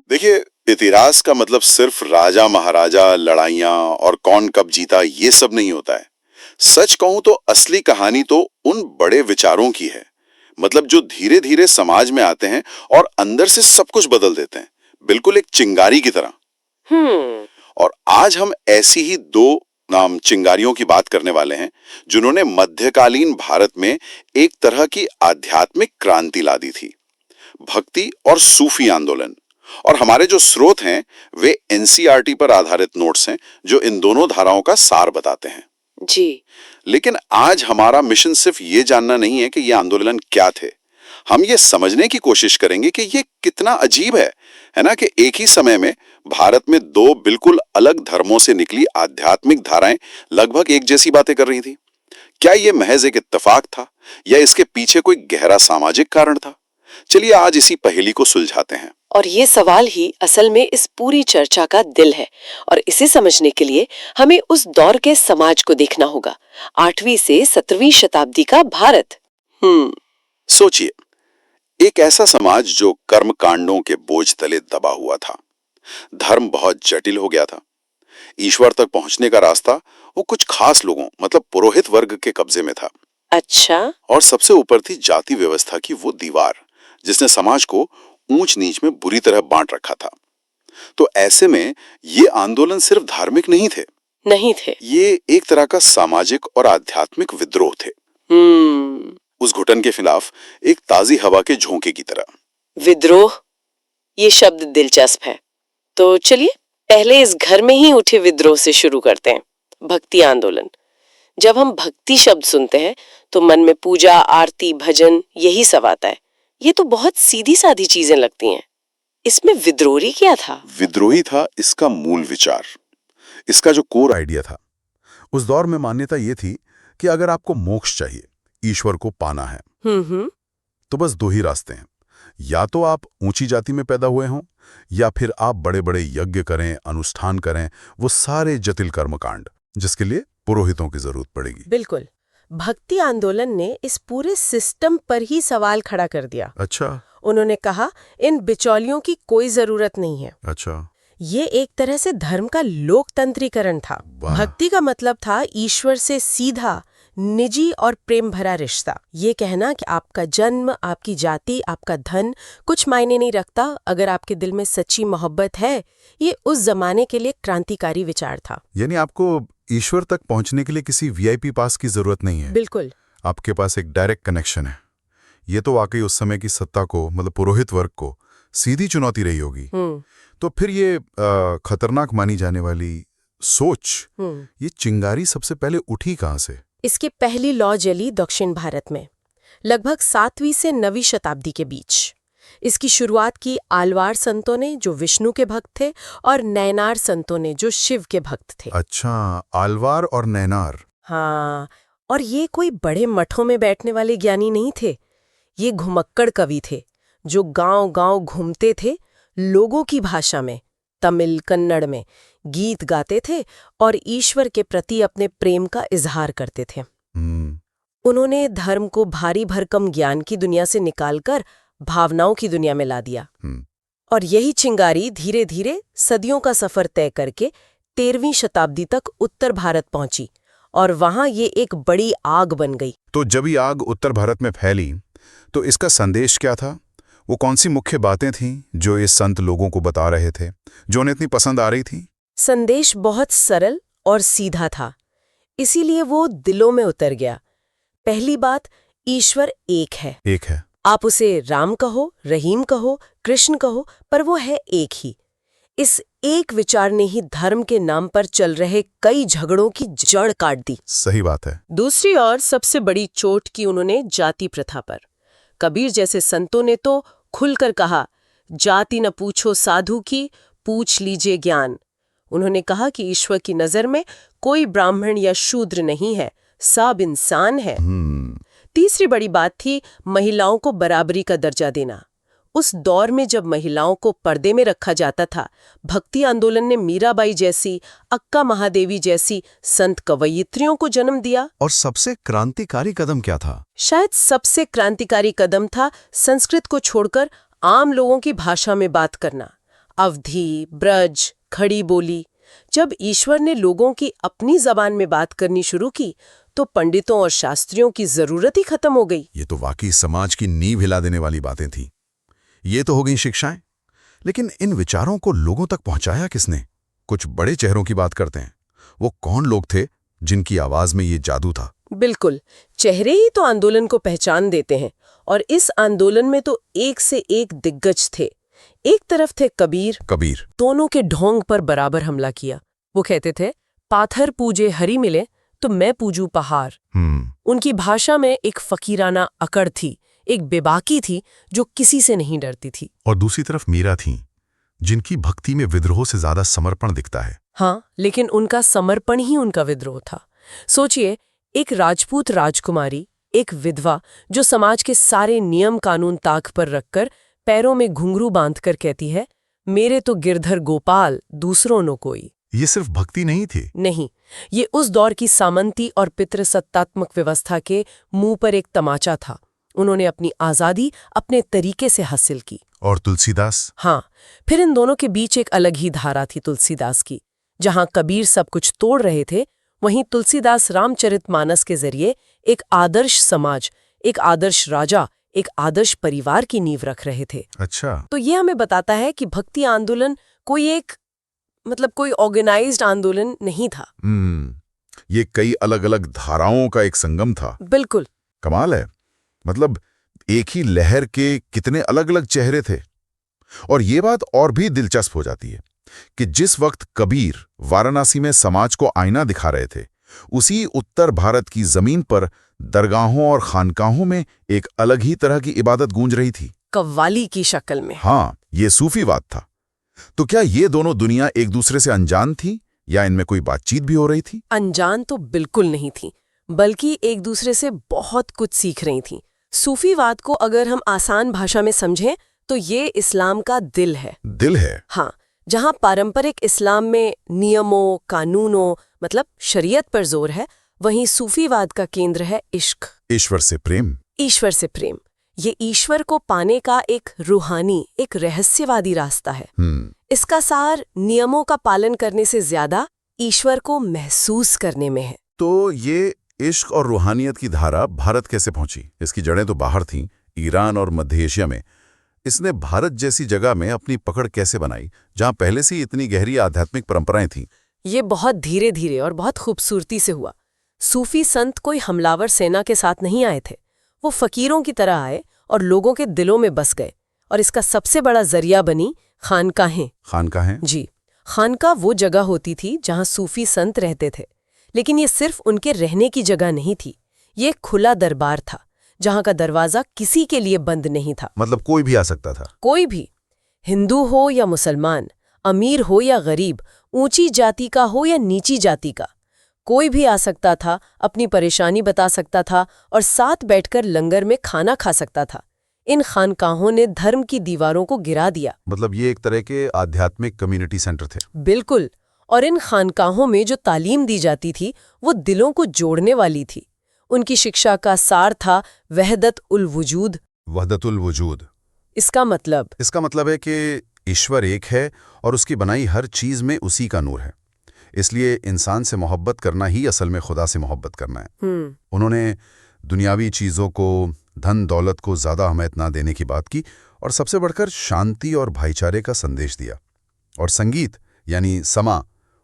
देखिए, इतिहास का मतलब सिर्फ राजा महाराजा, लड़ाइयाँ और कौन कब जीता ये सब नहीं होता है। सच कहूं तो असली कहानी तो उन बड़े विचारों की है। मतलब जो धीरे धीरे समाज में आते हैं और अंदर से सब कुछ बदल देते हैं, बिल्कुल एक चिंगारी की तरह। हम्म। और आज हम ऐसी ही दो नाम चिंगारियों की बात करने वाले हैं, जिन्होंने मध्यकालीन भारत में एक तरह की आध्यात्मिक क्रांति ला दी थी। भक्ति और सूफी आंदोलन। और हमारे जो स्रोत हैं वे एनसीईआरटी पर आधारित नोट्स हैं, जो इन दोनों धाराओं का सार बताते हैं। जी। लेकिन आज हमारा मिशन सिर्फ ये जानना नहीं है कि ये आंदोलन क्या थे। हम ये समझने की कोशिश करेंगे कि ये कितना अजीब है ना, कि एक ही समय में भारत में दो बिल्कुल अलग धर्मों से निकली आध्यात्मिक धाराएं लगभग एक जैसी बातें कर रही थी। क्या ये महज एक इत्तेफाक था या इसके पीछे कोई गहरा सामाजिक कारण था? चलिए आज इसी पहेली को सुलझाते हैं। और ये सवाल ही असल में इस पूरी चर्चा का दिल है। और इसे समझने के लिए हमें उस दौर के समाज को देखना होगा, 8वीं से 17वीं शताब्दी का भारत। सोचिए, एक ऐसा समाज जो कर्म कांडों के बोझ तले दबा हुआ था। धर्म बहुत जटिल हो गया था। ईश्वर तक पहुंचने का रास्ता वो कुछ खास लोगों मतलब पुरोहित वर्ग के कब्जे में था। अच्छा। और सबसे ऊपर थी जाति व्यवस्था की वो दीवार, जिसने समाज को ऊंच नीच में बुरी तरह बांट रखा था। तो ऐसे में ये आंदोलन सिर्फ धार्मिक नहीं थे, ये एक तरह का सामाजिक और आध्यात्मिक विद्रोह थे। उस घुटन के खिलाफ एक ताजी हवा के झोंके की तरह। विद्रोह, ये शब्द दिलचस्प है। तो चलिए पहले इस घर में ही उठे विद्रोह से शुरू करते हैं, भक्ति आंदोलन। जब हम भक्ति शब्द सुनते हैं तो मन में पूजा, आरती, भजन यही सब आता है। ये तो बहुत सीधी सादी चीजें लगती हैं। इसमें विद्रोही क्या था? विद्रोही था इसका मूल विचार, इसका जो कोर आइडिया था। उस दौर में मान्यता ये थी कि अगर आपको मोक्ष चाहिए, ईश्वर को पाना है, तो बस दो ही रास्ते हैं। या तो आप ऊंची जाति में पैदा हुए हों, या फिर आप बड़े बड़े यज्ञ करें, अनुष्ठान करें, वो सारे जटिल कर्मकांड जिसके लिए पुरोहितों की जरूरत पड़ेगी। बिल्कुल। भक्ति आंदोलन ने इस पूरे सिस्टम पर ही सवाल खड़ा कर दिया। अच्छा। उन्होंने कहा इन बिचौलियों की कोई जरूरत नहीं है। अच्छा। ये एक तरह से धर्म का लोकतंत्रीकरण था। भक्ति का मतलब था ईश्वर से सीधा, निजी और प्रेम भरा रिश्ता। ये कहना कि आपका जन्म, आपकी जाति, आपका धन कुछ मायने नहीं रखता अगर आपके दिल में सच्ची मोहब्बत है, ये उस जमाने के लिए क्रांतिकारी विचार था। यानी आपको ईश्वर तक पहुंचने के लिए किसी वीआईपी पास की जरूरत नहीं है। बिल्कुल। आपके पास एक डायरेक्ट कनेक्शन है। ये तो वाकई उस समय की सत्ता को मतलब पुरोहित वर्ग को सीधी चुनौती रही होगी। तो फिर ये खतरनाक मानी जाने वाली सोच, ये चिंगारी सबसे पहले उठी कहां से? इसकी पहली लौ जली दक्षिण भारत में, लगभग 7वीं से 9वीं शताब्दी के बीच। इसकी शुरुआत की आलवार संतों ने, जो विष्णु के भक्त थे, और नैनार संतों ने, जो शिव के भक्त थे। अच्छा, आलवार और नैनार। हाँ, और ये कोई बड़े मठों में बैठने वाले ज्ञानी नहीं थे। ये घुमक्कड़ कवि थे, जो गांव-गांव घूमते थे, लोगों की भाषा में, तमिल, कन्नड़ में गीत गाते थे और ईश्वर के प्रति अपने प्रेम का इजहार करते थे। उन्होंने धर्म को भारी भरकम ज्ञान की दुनिया से निकालकर भावनाओं की दुनिया में ला दिया। और यही चिंगारी धीरे धीरे सदियों का सफर तय करके 13वीं शताब्दी तक उत्तर भारत पहुंची और वहां ये एक बड़ी आग बन गई। तो जब ये आग उत्तर भारत में फैली तो इसका संदेश क्या था? वो कौन सी मुख्य बातें थीं जो ये संत लोगों को बता रहे थे, जो उन्हें इतनी पसंद आ रही थी? संदेश बहुत सरल और सीधा था, इसीलिए वो दिलों में उतर गया। पहली बात, ईश्वर एक है। आप उसे राम कहो, रहीम कहो, कृष्ण कहो, पर वो है एक ही। इस एक विचार ने ही धर्म के नाम पर चल रहे कई झगड़ों की जड़ काट दी। सही बात है। दूसरी ओर सबसे बड़ी चोट की उन्होंने जाति प्रथा पर। कबीर जैसे संतों ने तो खुलकर कहा, जाति न पूछो साधु की, पूछ लीजिए ज्ञान। उन्होंने कहा कि ईश्वर की नजर में कोई ब्राह्मण या शूद्र नहीं है, सब इंसान है। तीसरी बड़ी बात थी महिलाओं को बराबरी का दर्जा देना। उस दौर में जब महिलाओं को पर्दे में रखा जाता था, भक्ति आंदोलन ने मीराबाई जैसी, अक्का महादेवी जैसी संत कवयित्रियों को जन्म दिया। और सबसे क्रांतिकारी कदम क्या था? शायद सबसे क्रांतिकारी कदम था संस्कृत को छोड़कर आम लोगों की भाषा में बात करना। अवधी, ब्रज, खड़ी बोली। जब ईश्वर ने लोगों की अपनी जबान में बात करनी शुरू की तो पंडितों और शास्त्रियों की जरूरत ही खत्म हो गई। ये तो वाकई समाज की नींव हिला देने वाली बातें थीं। ये तो हो गई शिक्षाएं, लेकिन इन विचारों को लोगों तक पहुंचाया किसने? कुछ बड़े चेहरों की बात करते हैं। वो कौन लोग थे जिनकी आवाज में ये जादू था? बिल्कुल, चेहरे ही तो आंदोलन को पहचान देते हैं, और इस आंदोलन में तो एक से एक दिग्गज थे। एक तरफ थे कबीर, दोनों के ढोंग पर बराबर हमला किया। वो कहते थे, पाथर पूजे हरि मिले तो मैं पूजू पहाड़। उनकी भाषा में एक फकीराना अकड़ थी, एक बेबाकी थी जो किसी से नहीं डरती थी। और दूसरी तरफ मीरा थीं, जिनकी भक्ति में विद्रोह से ज्यादा समर्पण दिखता है। हाँ, लेकिन उनका समर्पण ही उनका विद्रोह था। सोचिए, एक राजपूत राजकुमारी, एक विधवा जो समाज के सारे नियम कानून ताक पर रखकर पैरों में घुंघरू बांधकर कहती है, मेरे तो गिरधर गोपाल, दूसरों नो कोई। ये सिर्फ भक्ति नहीं थी। नहीं, ये उस दौर की सामंती और पितृसत्तात्मक व्यवस्था के मुंह पर एक तमाचा था। उन्होंने अपनी आजादी अपने तरीके से हासिल की। और तुलसीदास? हाँ, फिर इन दोनों के बीच एक अलग ही धारा थी तुलसीदास की। जहां कबीर सब कुछ तोड़ रहे थे, वहीं तुलसीदास रामचरितमानस के जरिए एक आदर्श समाज, एक आदर्श राजा, एक आदर्श परिवार की नींव रख रहे थे। अच्छा। तो ये हमें बताता है कि भक्ति आंदोलन कोई ऑर्गेनाइज्ड आंदोलन नहीं था। ये कई अलग अलग धाराओं का एक संगम था। बिल्कुल। कमाल है। मतलब एक ही लहर के कितने अलग अलग चेहरे थे। और ये बात और भी दिलचस्प हो जाती है कि जिस वक्त कबीर वाराणसी में समाज को आईना दिखा रहे थे, उसी उत्तर भारत की जमीन पर दरगाहों और खानकाहों में एक अलग ही तरह की इबादत गूंज रही थी, कव्वाली की शक्ल में। हाँ, ये सूफीवाद था। तो क्या ये दोनों दुनिया एक दूसरे से अनजान थी या इनमें कोई बातचीत भी हो रही थी? अनजान तो बिल्कुल नहीं थी, बल्कि एक दूसरे से बहुत कुछ सीख रही थी। सूफीवाद को अगर हम आसान भाषा में समझें तो ये इस्लाम का दिल है। दिल है? हाँ, जहाँ पारंपरिक इस्लाम में नियमों, कानूनों मतलब शरीयत पर जोर है, वहीं सूफीवाद का केंद्र है इश्क, ईश्वर से प्रेम। ईश्वर से प्रेम। ये ईश्वर को पाने का एक रूहानी, एक रहस्यवादी रास्ता है। इसका सार नियमों का पालन करने से ज्यादा ईश्वर को महसूस करने में है। तो ये इश्क और रूहानियत की धारा भारत कैसे पहुंची? इसकी जड़ें तो बाहर थीं, ईरान और मध्य एशिया में। इसने भारत जैसी जगह में अपनी पकड़ कैसे बनाई, जहां पहले से ही इतनी गहरी आध्यात्मिक परंपराएं थीं? ये बहुत धीरे धीरे और बहुत खूबसूरती से हुआ। सूफी संत कोई हमलावर सेना के साथ नहीं आए थे। वो फकीरों की तरह आए और लोगों के दिलों में बस गए। और इसका सबसे बड़ा जरिया बनी खानकाहें। खानकाहें? जी, खानका वो जगह होती थी जहां सूफी संत रहते थे। लेकिन ये सिर्फ उनके रहने की जगह नहीं थी, ये खुला दरबार था, जहां का दरवाजा किसी के लिए बंद नहीं था। मतलब कोई भी आ सकता था? कोई भी, हिंदू हो या मुसलमान, अमीर हो या गरीब, ऊंची जाति का हो या नीची जाति का, कोई भी आ सकता था, अपनी परेशानी बता सकता था और साथ बैठकर लंगर में खाना खा सकता था। इन खानकाहों ने धर्म की दीवारों को गिरा दिया। मतलब ये एक तरह के आध्यात्मिक कम्युनिटी सेंटर थे। बिल्कुल। और इन खानकाहों में जो तालीम दी जाती थी वो दिलों को जोड़ने वाली थी। उनकी शिक्षा का सार था वहदत उल वजूद। वहदतुल वजूद। इसका मतलब है कि ईश्वर एक है और उसकी बनाई हर चीज में उसी का नूर है। इसलिए इंसान से मोहब्बत करना ही असल में खुदा से मोहब्बत करना है। उन्होंने दुनियावी चीजों को, धन दौलत को ज्यादा अहमियत ना देने की बात की और सबसे बढ़कर शांति और भाईचारे का संदेश दिया। और संगीत यानी समा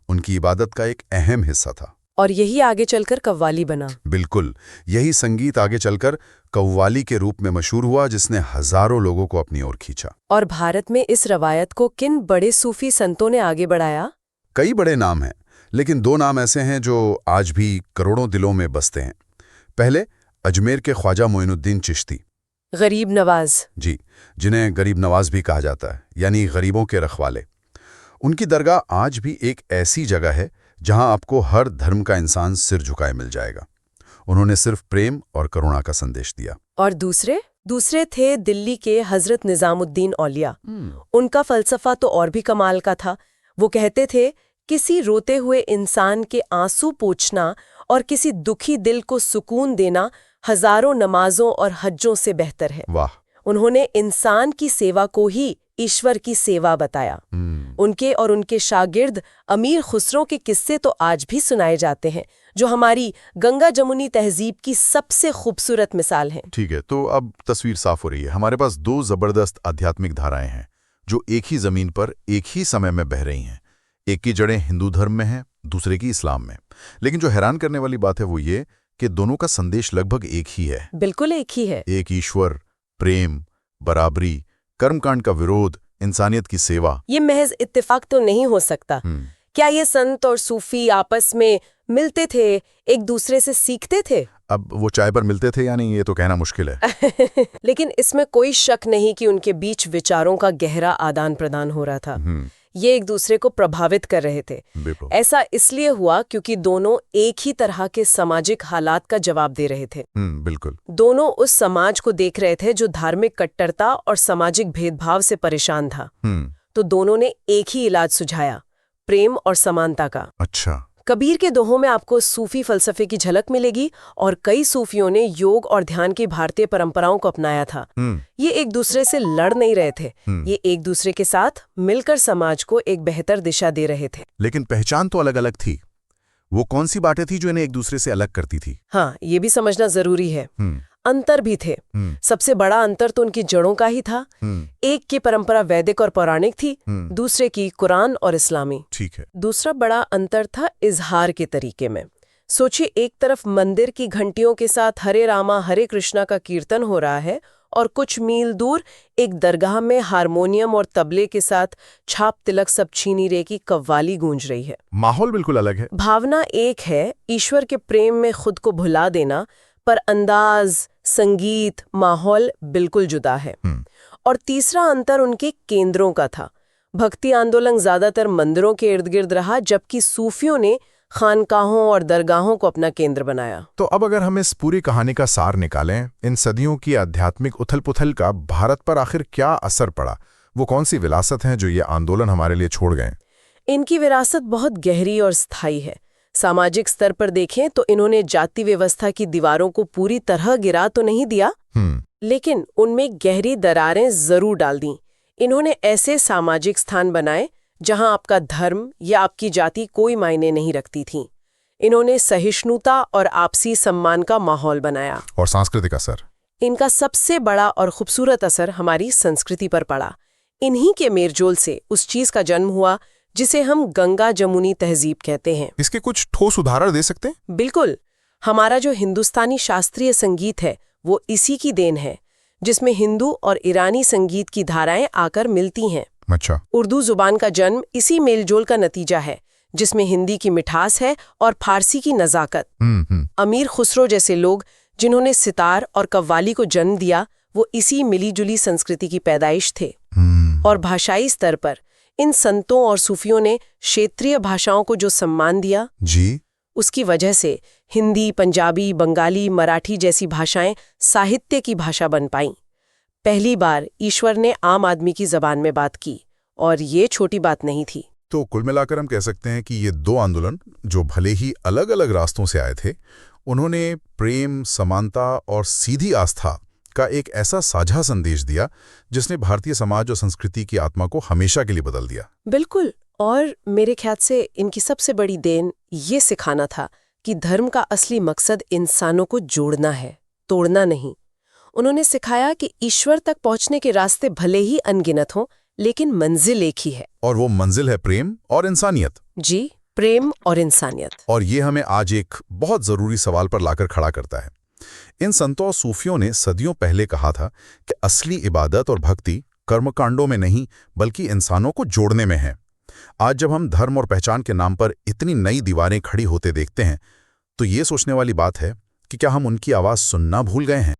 उनकी इबादत का एक अहम हिस्सा था। और यही आगे चलकर कव्वाली बना। बिल्कुल, यही संगीत आगे चलकर कव्वाली के रूप में मशहूर हुआ, जिसने हजारों लोगों को अपनी ओर खींचा। और भारत में इस रवायत को किन बड़े सूफी संतों ने आगे बढ़ाया? कई बड़े नाम हैं, लेकिन दो नाम ऐसे हैं जो आज भी करोड़ों दिलों में बसते हैं। पहले अजमेर के ख्वाजा मोइनुद्दीन चिश्ती, गरीब नवाज। जी, जिन्हें गरीब नवाज भी कहा जाता है, यानी गरीबों के रखवाले। उनकी दरगाह आज भी एक ऐसी जगह है जहां आपको हर धर्म का इंसान सिर झुकाए मिल जाएगा। उन्होंने सिर्फ प्रेम और करुणा का संदेश दिया। और दूसरे थे दिल्ली के हजरत निजामुद्दीन औलिया। उनका फलसफा तो और भी कमाल का था। वो कहते थे, किसी रोते हुए इंसान के आंसू पोंछना और किसी दुखी दिल को सुकून देना हजारों नमाजों और हज्जों से बेहतर है। वाह। उन्होंने इंसान की सेवा को ही ईश्वर की सेवा बताया। उनके और उनके शागिर्द अमीर खुसरो के किस्से तो आज भी सुनाए जाते हैं, जो हमारी गंगा जमुनी तहजीब की सबसे खूबसूरत मिसाल हैं। ठीक है, तो अब तस्वीर साफ हो रही है। हमारे पास दो जबरदस्त आध्यात्मिक धाराएं हैं जो एक ही जमीन पर एक ही समय में बह रही हैं। एक की जड़ें हिंदू धर्म में हैं, दूसरे की इस्लाम में। लेकिन जो हैरान करने वाली बात है वो ये कि दोनों का संदेश लगभग एक ही है। बिल्कुल एक ही है। एक ईश्वर, प्रेम, बराबरी, कर्मकांड का विरोध, इंसानियत की सेवा। ये महज इत्तेफाक तो नहीं हो सकता। क्या ये संत और सूफी आपस में मिलते थे, एक दूसरे से सीखते थे? अब वो चाय पर मिलते थे या नहीं, ये तो कहना मुश्किल है। लेकिन इसमें कोई शक नहीं कि उनके बीच विचारों का गहरा आदान प्रदान हो रहा था। ये एक दूसरे को प्रभावित कर रहे थे। ऐसा इसलिए हुआ क्योंकि दोनों एक ही तरह के सामाजिक हालात का जवाब दे रहे थे। बिल्कुल। दोनों उस समाज को देख रहे थे जो धार्मिक कट्टरता और सामाजिक भेदभाव से परेशान था। तो दोनों ने एक ही इलाज सुझाया, प्रेम और समानता का। अच्छा। कबीर के दोहों में आपको सूफी फलसफे की झलक मिलेगी और कई सूफियों ने योग और ध्यान की भारतीय परंपराओं को अपनाया था। ये एक दूसरे से लड़ नहीं रहे थे, ये एक दूसरे के साथ मिलकर समाज को एक बेहतर दिशा दे रहे थे। लेकिन पहचान तो अलग अलग थी। वो कौन सी बातें थी जो इन्हें एक दूसरे से अलग करती थी? हाँ, ये भी समझना जरूरी है। अंतर भी थे। सबसे बड़ा अंतर तो उनकी जड़ों का ही था। एक की परंपरा वैदिक और पौराणिक थी, दूसरे की कुरान और इस्लामी। ठीक है। दूसरा बड़ा अंतर था इजहार के तरीके में। सोचिए, एक तरफ मंदिर की घंटियों के साथ हरे रामा हरे कृष्णा का कीर्तन हो रहा है और कुछ मील दूर एक दरगाह में हारमोनियम और तबले के साथ छाप तिलक सब छीनी रे की कव्वाली गूंज रही है। माहौल बिल्कुल अलग है। भावना एक है, ईश्वर के प्रेम में खुद को भुला देना, पर अंदाज, संगीत, माहौल बिल्कुल जुदा है। और तीसरा अंतर उनके केंद्रों का था। भक्ति आंदोलन ज्यादातर मंदिरों के इर्द गिर्द रहा, जबकि सूफियों ने खानकाहों और दरगाहों को अपना केंद्र बनाया। तो अब अगर हम इस पूरी कहानी का सार निकालें, इन सदियों की आध्यात्मिक उथल-पुथल का भारत पर आखिर क्या असर पड़ा? वो कौन सी विरासत हैं जो ये आंदोलन हमारे लिए छोड़ गए? इनकी विरासत बहुत गहरी और स्थायी है। सामाजिक स्तर पर देखें तो इन्होंने जाति व्यवस्था की दीवारों को पूरी तरह गिरा तो नहीं दिया, लेकिन उनमें गहरी दरारें जरूर डाल दी। इन्होंने ऐसे सामाजिक स्थान बनाए जहां आपका धर्म या आपकी जाति कोई मायने नहीं रखती थी। इन्होंने सहिष्णुता और आपसी सम्मान का माहौल बनाया। और सांस्कृतिक असर? इनका सबसे बड़ा और खूबसूरत असर हमारी संस्कृति पर पड़ा। इन्हीं के मेलजोल से उस चीज का जन्म हुआ जिसे हम गंगा जमुनी तहजीब कहते हैं। इसके कुछ ठोस उदाहरण दे सकते हैं? बिल्कुल। हमारा जो हिंदुस्तानी शास्त्रीय संगीत है वो इसी की देन है, जिसमें हिंदू और ईरानी संगीत की धाराएं आकर मिलती हैं। अच्छा। उर्दू जुबान का जन्म इसी मेलजोल का नतीजा है, जिसमें हिंदी की मिठास है और फारसी की नजाकत। अमीर खुसरो जैसे लोग जिन्होंने सितार और कव्वाली को जन्म दिया, वो इसी मिलीजुली संस्कृति की पैदाइश थे। और भाषाई स्तर पर इन संतों और सूफियों ने क्षेत्रीय भाषाओं को जो सम्मान दिया जी, उसकी वजह से हिंदी, पंजाबी, बंगाली, मराठी जैसी भाषाएं साहित्य की भाषा बन पाईं। पहली बार ईश्वर ने आम आदमी की जबान में बात की, और ये छोटी बात नहीं थी। तो कुल मिलाकर हम कह सकते हैं कि ये दो आंदोलन, जो भले ही अलग अलग रास्तों से आए थे, उन्होंने प्रेम, समानता और सीधी आस्था का एक ऐसा साझा संदेश दिया जिसने भारतीय समाज और संस्कृति की आत्मा को हमेशा के लिए बदल दिया। बिल्कुल। और मेरे ख्याल से इनकी सबसे बड़ी देन ये सिखाना था कि धर्म का असली मकसद इंसानों को जोड़ना है, तोड़ना नहीं। उन्होंने सिखाया कि ईश्वर तक पहुंचने के रास्ते भले ही अनगिनत हों, लेकिन मंजिल एक ही है। और वो मंजिल है प्रेम और इंसानियत। जी, प्रेम और इंसानियत। और ये हमें आज एक बहुत जरूरी सवाल पर लाकर खड़ा करता है। इन संतों और सूफियों ने सदियों पहले कहा था कि असली इबादत और भक्ति कर्मकांडों में नहीं, बल्कि इंसानों को जोड़ने में है। आज जब हम धर्म और पहचान के नाम पर इतनी नई दीवारें खड़ी होते देखते हैं, तो ये सोचने वाली बात है कि क्या हम उनकी आवाज सुनना भूल गए हैं?